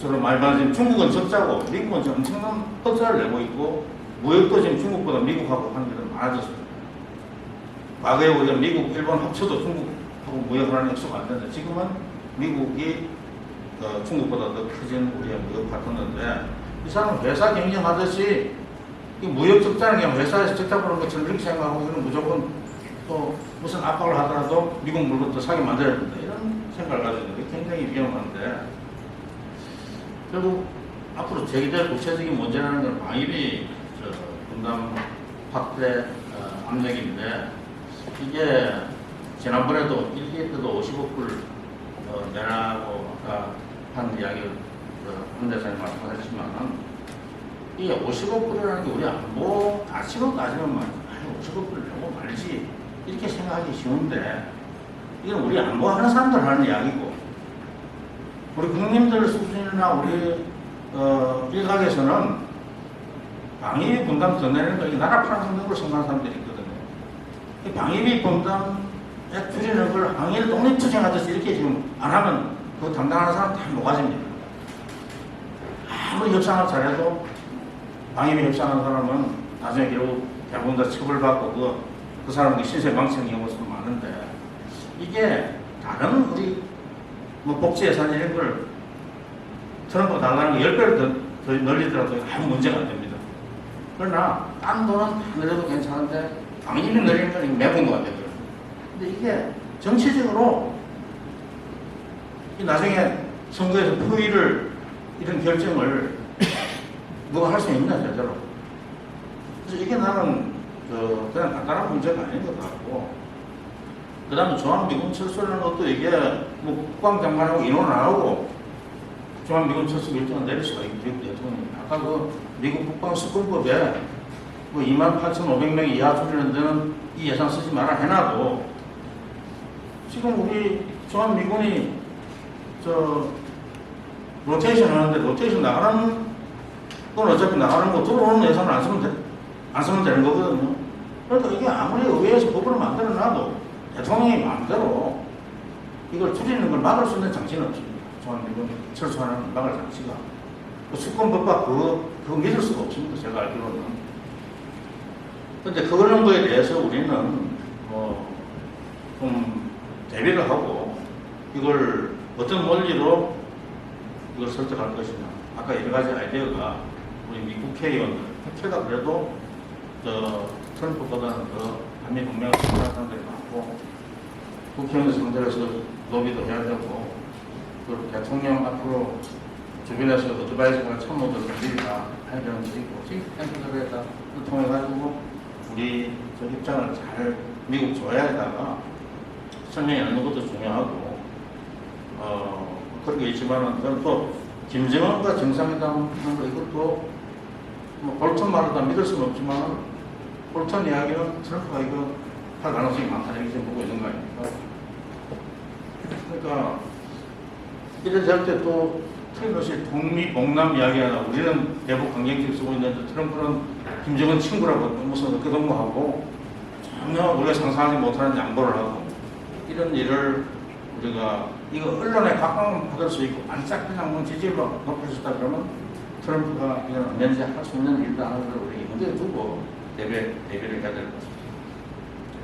저는 많이 말하지만 중국은 적자고 미국은 지금 엄청난 흑자를 내고 있고 무역도 지금 중국보다 미국하고 하는 게 더 많아졌어요. 과거에 우리가 미국, 일본 합쳐도 중국하고 무역하는 액수가 안 되는데 지금은 미국이 중국보다 더 커진 우리의 무역 파트너인데 이 사람은 회사 경영하듯이 이 무역 적자는 그냥 회사에서 적자 보는 것처럼 이렇게 생각하고 이건 무조건 또 무슨 압박을 하더라도 미국 물건도 사게 만들어야 된다 이런 생각을 가지고 있는 게 굉장히 위험한데 결국 앞으로 제기될 구체적인 문제라는 건 방위비 분담 확대 압력인데 이게 지난번에도 1기 때도 50억 불 내라고 아까 한 이야기를 한 대사님 말씀하셨지만 이게 50억 불이라는 게 우리 안보 가치로 따지면 말이야 50억 불 내고 말지 이렇게 생각하기 쉬운데 이건 우리 안보하는 사람들 하는 이야기고 우리 국민들 수준이나 우리 일각에서는 방위비 분담 더 내는 거 이게 나라 파는 능력으로 생각하는 사람들이 있거든요. 이 방위비 분담에 줄이는 걸 항일 독립투쟁하듯이 이렇게 지금 안 하면 그 담당하는 사람 다 모가집니다. 아무리 협상을 잘해도 방위비 협상하는 사람은 나중에 결국 대부분 다 처벌받고 그 사람이 신세 망치는 경우가 많은데 이게 다른 우리 뭐 복지 예산 이런 걸 트럼프 달라는 거 10배로 더 늘리더라도 아무 문제가 안 됩니다. 그러나 딴 돈은 안 늘려도 괜찮은데 방위비 늘리는 건 매번 것 같아요. 근데 이게 정치적으로 나중에 선거에서 포위를 이런 결정을 누가 할 수 있냐 제대로. 그래서 이게 나는 그냥 간단한 문제가 아닌 것 같고 그 다음에 중앙미군 철수라는 것도 이게 뭐 국방장관하고 인원 안 하고 중앙미군 철수 결정을 내릴 수가 있고 대통령이 아까 그 미국 국방수권법에 뭐 28,500명 이하 줄이는 데는 이 예산 쓰지 마라 해놔도 지금 우리 중앙미군이 로테이션 하는데 로테이션 나가는 건 어차피 나가는 거 들어오는 예산을 안 쓰면 되는 거거든요. 그러니까 이게 아무리 의회에서 법을 만들어 놔도 대통령이 마음대로 이걸 줄이는 걸 막을 수 있는 장치는 없습니다. 중앙미군 철수하는 막을 장치가. 그 수권법과 그거 믿을 수가 없습니다. 제가 알기로는. 그런데 그런 거에 대해서 우리는 좀 대비를 하고 이걸 어떤 원리로 이걸 설득할 것이냐. 아까 여러 가지 아이디어가 우리 미 국회의원들, 국회가 그래도 트럼프보다는 더 한미 동맹을 생각하는 사람들이 많고 국회의원 상대로 해서 로비도 해야 되고 그리고 대통령 앞으로 주변에서 어드바이저가 참모들을 미리 다 해야 되는 것이 있고 싱크탱크들에다 통해가지고 우리 저 입장을 잘 미국 조야에다가 설명이 하는 것도 중요하고 그런 게 있지만은 저는 또 김정은과 정상회담 하는 거 이것도 뭐 볼턴 말을 다 믿을 수는 없지만 볼턴 이야기는 트럼프가 이거 할 가능성이 많다는 얘기 보고 있는 거 아닙니까? 그러니까 이래저럴 때또 틀림없이 동미봉남 이야기하다 우리는 대북 강경책 쓰고 있는데 트럼프는 김정은 친구라고 무슨 어깨 동무하고 전혀 우리가 상상하지 못하는 양보를 하고 이런 일을 우리가 이거 언론에 각광 받을 수 있고 반짝 그냥 뭐 지지율로 높아졌다 그러면 트럼프가 이건 언제든지 할 수 있는 일도 하는 걸 우리 문제에 두고 대비를 해야 될 것 같습니다.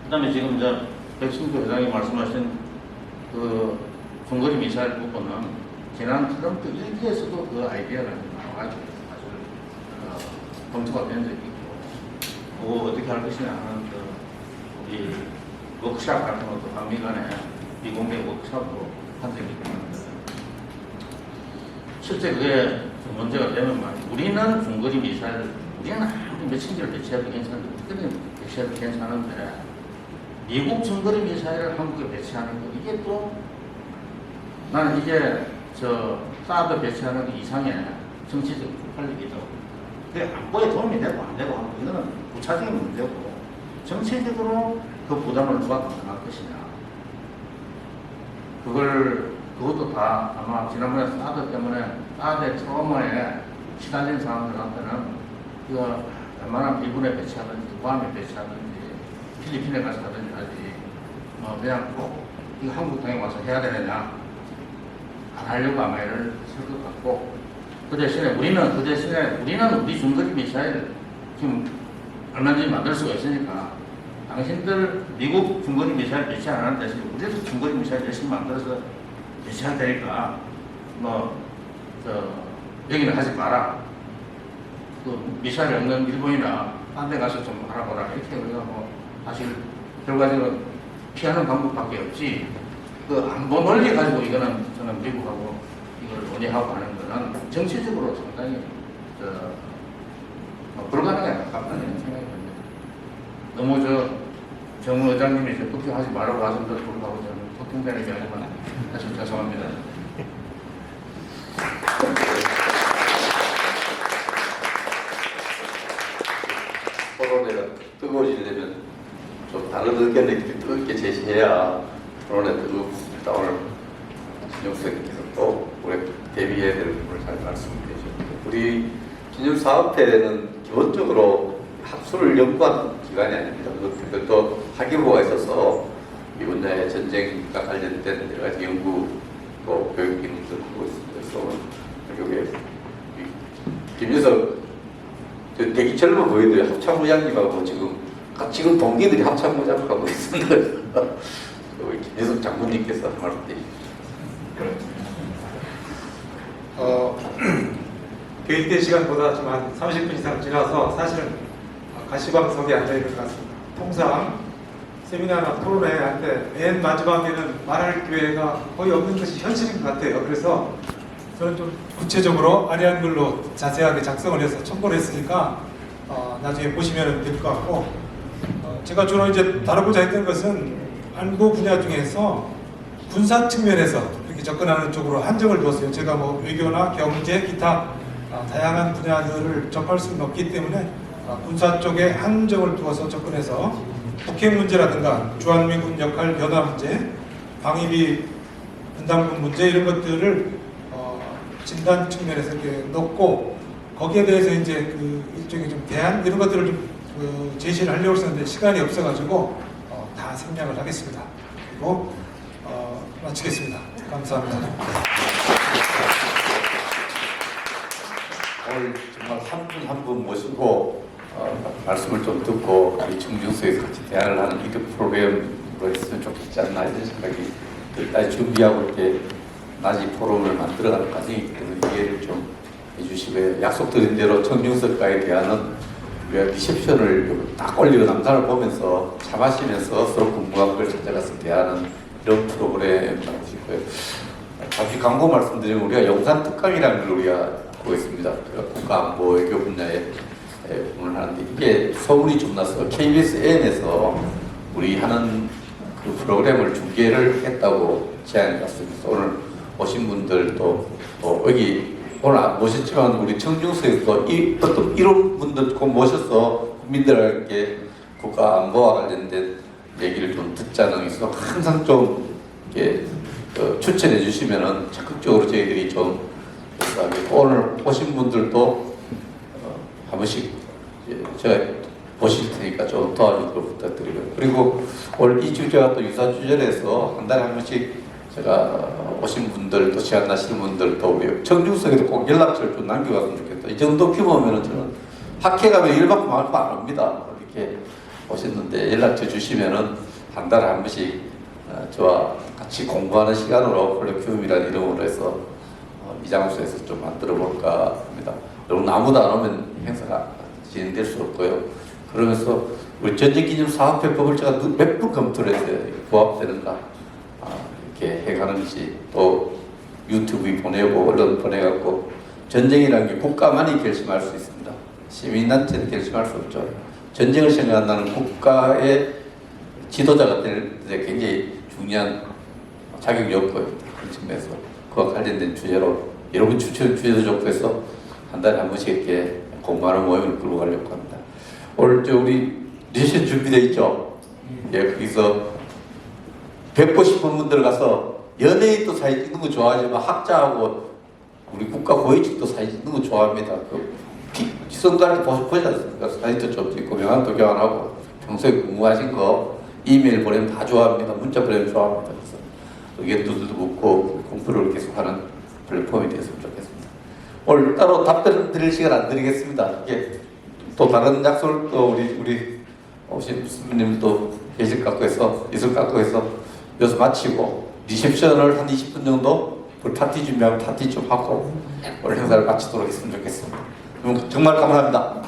그 다음에 지금 이제 백승주 회장이 말씀하신 그 중거리 미사일 부분은 지난 트럼프 일기에서도 그 아이디어가 나와가지고 사실 검토가 된 적이 있고 그거 어떻게 할 것이냐 하는 그 우리 워크샵 같은 것도 한미 간에 비공개 워크샵으로 한 적이 있는데 실제 그게 좀 문제가 되면 말이야. 우리는 중거리 미사일 우리는 아무리 몇천 개를 배치해도 괜찮은데 우리는 배치해도 괜찮은데 미국 중거리 미사일을 한국에 배치하는 거 이게 또 나는 이게 저 사드 배치하는 게 이상의 정치적 폭발력이죠. 그게 안보에 도움이 되고 안 되고 하는 거 이거는 부차적인 문제고 정치적으로 그 부담을 누가 감당할 것이냐. 그것도 다 아마 지난번에 사드 때문에 사드의 트라우마에 시달린 사람들한테는 이거 웬만하면 일본에 배치하든지 구함에 배치하든지 필리핀에 가서 하든지 하지 그냥 꼭 이거 한국 땅에 와서 해야 되느냐 안 하려고 아마 애를 쓸 것 같고 그 대신에 우리는 우리 중거리 미사일 지금 얼마든지 만들 수가 있으니까 당신들 미국 중거리 미사일 배치 안 하는 대신 우리도 중거리 미사일 열심히 만들어서 배치할 테니까 여기는 하지 마라. 그 미사일 없는 일본이나 딴 데 가서 좀 알아보라. 이렇게 우리가 뭐 사실 결과적으로 피하는 방법밖에 없지. 그 안보 논리 가지고 이거는 저는 미국하고 이걸 논의하고 하는 거는 정치적으로 상당히 불가능에 가깝다는 생각이 듭니다. 너무 정 의장님이 폭행하지 말라고 하신데도 불구하고 저는 폭행되는 게 아니구나. 좀 죄송합니다. 토론회가 뜨거워지려면 좀 다른 의견을 뜨겁게 제시해야 토론회 뜨겁습니다. 오늘 진영수님께서 또 우리 대비해야 될 부분을 잘 말씀해 주셨는데 우리 기념사업회는 기본적으로 학술을 연구하는 기관이 아닙니다. 그것도 학예부가 있어서 이 분야의 전쟁과 관련된 여러 가지 연구 또 교육 기능들을 하고 있습니다. 그래서 결국에 김유석 되게 젊어 보이더라고요. 합창부장님하고 지금 동기들이 합창부장을 하고 있습니다. 우리 김유석 장군님께서 한 말씀 해주십시오. 계획된 시간보다 좀 한 30분 이상 지나서 사실은 가시방석에 앉아있는 것 같습니다. 통상 세미나나 토론회 할 때 맨 마지막에는 말할 기회가 거의 없는 것이 현실인 것 같아요. 그래서 저는 좀 구체적으로 아리안글로 자세하게 작성을 해서 첨부를 했으니까 나중에 보시면 될 것 같고 제가 주로 이제 다루고자 했던 것은 안보 분야 중에서 군사 측면에서 이렇게 접근하는 쪽으로 한정을 두었어요. 제가 뭐 외교나 경제, 기타 다양한 분야들을 접할 수는 없기 때문에 군사 쪽에 한정을 두어서 접근해서 북핵 문제라든가 주한미군 역할 변화 문제, 방위비 분담금 문제 이런 것들을 진단 측면에서 이렇게 놓고 거기에 대해서 이제 그 일종의 좀 대안 이런 것들을 좀 제시를 하려고 했는데 시간이 없어가지고 다 생략을 하겠습니다. 그리고 마치겠습니다. 감사합니다. 오늘 정말 한 분 한 분 모시고 말씀을 좀 듣고 우리 청중수에서 같이 대화를 하는 이런 프로그램으로 했으면 좋겠지 않나 이런 생각이 끝까지 준비하고 이렇게 낮이 포럼을 만들어가는 과정이 있기 때문에 이해를 좀 해주시고요. 약속드린 대로 청중석과의 대화는 우리가 리셉션을 딱 올리고 남산을 보면서 차 마시면서 서로 궁금한 걸 찾아가서 대화하는 이런 프로그램을 하고 싶고요. 잠시 광고 말씀드리면 우리가 영상 특강이라는 걸 우리가 하고 있습니다. 국가안보 외교 분야에 부분을 하는데 이게 소문이 좀 나서 KBS N에서 우리 하는 그 프로그램을 중계를 했다고 제안이 왔습니다. 오늘 오신 분들도 여기 오늘 안 모셨지만 우리 청중석에서 어떤 이런 분들 꼭 모셔서 국민들에게 국가 안보와 관련된 얘기를 좀 듣자는 의미에서 항상 좀 이렇게 추천해 주시면은 적극적으로 저희들이 좀 오늘 오신 분들도 한 번씩 제가 보실 테니까 좀 도와주도록 부탁드리고요. 그리고 오늘 이 주제와 또 유사 주제에서 한 달에 한 번씩 제가 오신 분들 또 시간 나시는 분들 또 우리 청중석에도 꼭 연락처를 좀 남겨갔으면 좋겠다. 이 정도 규모면은 저는 학회 가면 일만큼 만큼 안 옵니다. 이렇게 오셨는데 연락처 주시면은 한 달에 한 번씩 저와 같이 공부하는 시간으로 콜로퀴움이라는 이름으로 해서 이 장소에서 좀 만들어 볼까 합니다. 여러분 아무도 안 오면 행사가 진행될 수 없고요. 그러면서 우리 전쟁기념 사업회법을 제가 몇 번 검토를 했어요. 부합되는가 이렇게 해가는지 또 유튜브에 보내고 언론 보내갖고 전쟁이라는 게 국가만이 결심할 수 있습니다. 시민단체는 결심할 수 없죠. 전쟁을 생각한다는 국가의 지도자가 될 때 굉장히 중요한 자격이 없고요. 그런 측면에서 그와 관련된 주제로 여러분 추천 주제도 좋고 해서 한 달에 한 번씩 이렇게 공부하는 모임을 끌고 가려고 합니다. 오늘 우리 리셉션 준비되어 있죠? 예, 거기서 뵙고 싶은 분들 가서 연예인도 사진 찍는 거 좋아하지만 학자하고 우리 국가 고위직도 사진 찍는 거 좋아합니다. 지성가를 보지 않습니까? 사진도 좀 찍고 명함도 교환하고 평소에 궁금하신 거 이메일 보내면 다 좋아합니다. 문자 보내면 좋아합니다. 그래서 의견들도 묻고 공부를 계속하는 플랫폼이 되었으면 좋겠습니다. 오늘 따로 답변 드릴 시간 안 드리겠습니다. 이게 또 다른 약속을 또 우리 오신 스님도 계실 것 같고 해서 있을 것 같고 해서 여기서 마치고 리셉션을 한 20분 정도 파티 준비하고 파티 좀 하고 오늘 행사를 마치도록 했으면 좋겠습니다. 정말 감사합니다.